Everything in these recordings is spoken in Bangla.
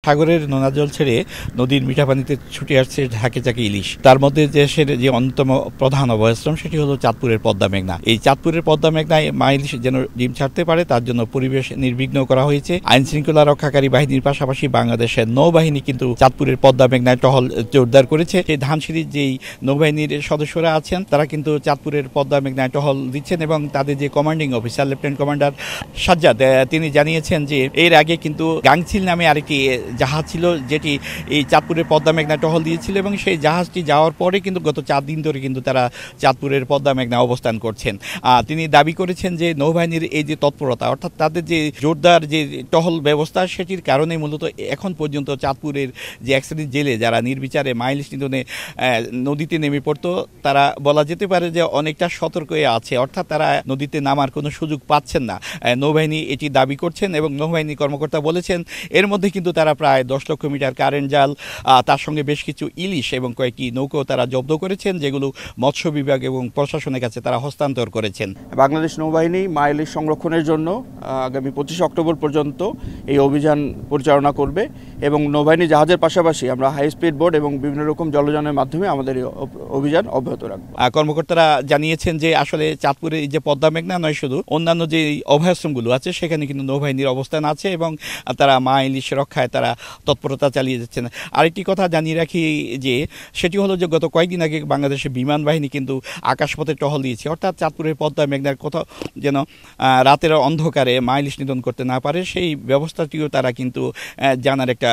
সাগরের নোনা জল ছেড়ে নদীর মিঠা পানিতে ছুটে আসছে ঝাঁকে ঝাঁকে ইলিশ। তার মধ্যে দেশের যে অন্যতম প্রধান অভয়াশ্রম সেটি হলো চাঁদপুরের পদ্মা মেঘনা। এই চাঁদপুরের পদ্মা মেঘনায় মা ইলিশ যেন ডিম ছাড়তে পারে তার জন্য পরিবেশ নির্বিঘ্ন করা হয়েছে। আইন শৃঙ্খলা রক্ষাকারী বাহিনীর পাশাপাশি বাংলাদেশের নৌবাহিনী কিন্তু চাঁদপুরের পদ্মা মেঘনায় টহল জোরদার করেছে। এই ধানসিঁড়ির যেই নৌবাহিনীর সদস্যরা আছেন তারা কিন্তু চাঁদপুরের পদ্মা মেঘনায় টহল দিচ্ছেন এবং তাদের যে commanding officer lieutenant commander Sajjad তিনি জানিয়েছেন যে এর আগে কিন্তু গাংচিল নামে আরেকটি জাহাজ ছিল যেটি এই চাঁদপুরের পদ্মা মেঘনায় টহল দিয়েছিল এবং সেই জাহাজটি যাওয়ার পরে কিন্তু গত 4 দিন ধরে কিন্তু তারা চাঁদপুরের পদ্মা মেঘনায় অবস্থান করছেন। তিনি দাবি করেছেন যে নৌবাহিনীর এই যে তৎপরতা অর্থাৎ তাদের যে জোরদার যে টহল ব্যবস্থা সেটির কারণে মূলত এখন পর্যন্ত চাঁদপুরের যে এক শ্রেণীর জেলে যারা নির্বিচারে মা ইলিশ নিধনে নদীতে নেমে পড়তো তারা বলা যেতে পারে যে অনেকটা সতর্ক হয়ে আছে, অর্থাৎ তারা নদীতে নামার কোনো সুযোগ পাচ্ছেন না। নৌবাহিনী এটি দাবি করছেন এবং নৌবাহিনী কর্মকর্তা বলেছেন এর মধ্যে কিন্তু তারা প্রায় 10 লক্ষ মিটার কারেন্ট জাল, তার সঙ্গে বেশ কিছু ইলিশ এবং কয়েকটি নৌকো তারা জব্দ করেছেন যেগুলো মৎস্য বিভাগ এবং প্রশাসনের কাছে তারা হস্তান্তর করেছেন। বাংলাদেশ নৌবাহিনী মা ইলিশ সংরক্ষণের জন্য আগামী 25 অক্টোবর পর্যন্ত এই অভিযান পরিচালনা করবে এবং নৌবাহিনী জাহাজের পাশাপাশি আমরা হাই স্পিড বোট এবং বিভিন্ন রকম জলযানের মাধ্যমে আমাদের এই অভিযান অব্যাহত রাখবো। কর্মকর্তারা জানিয়েছেন যে আসলে চাঁদপুরে যে পদ্মা মেঘনা নয় শুধু অন্যান্য যে অভয়াশ্রমগুলো আছে সেখানে কিন্তু নৌবাহিনীর অবস্থান আছে এবং তারা মা ইলিশ রক্ষায় তারা তৎপরতা চালিয়ে যাচ্ছেন। আরেকটি কথা জানিয়ে রাখি যে সেটি হলো যে গত কয়েকদিন আগে বাংলাদেশের বিমান বাহিনী কিন্তু আকাশপথে টহল দিয়েছে, অর্থাৎ চাঁদপুরের পদ্মা মেঘনার কোথাও যেন রাতের অন্ধকারে মা ইলিশ নিধন করতে না পারে সেই ব্যবস্থাটিও তারা কিন্তু জানার একটা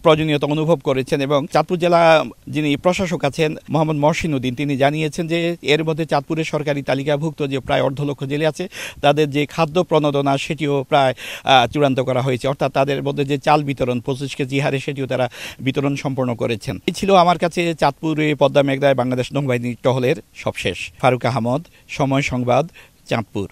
প্রয়োজনীয়তা অনুভব করেছেন। এবং চাঁদপুর জেলা যিনি প্রশাসক আছেন মোহাম্মদ মহসিন উদ্দিন তিনি জানিয়েছেন যে এর মধ্যে চাঁদপুরের সরকারি তালিকাভুক্ত যে প্রায় 1.5 লক্ষ জেলে আছে তাদের যে খাদ্য প্রণোদনা সেটিও প্রায় চূড়ান্ত করা হয়েছে, অর্থাৎ তাদের মধ্যে যে চাল বিতরণ 25 কেজি হারে সেটিও তারা বিতরণ সম্পন্ন করেছেন। এই ছিল আমার কাছে চাঁদপুরে পদ্মা মেঘনায় বাংলাদেশ নৌবাহিনী টহলের সবশেষ। ফারুক আহমদ, সময় সংবাদ, চাঁদপুর।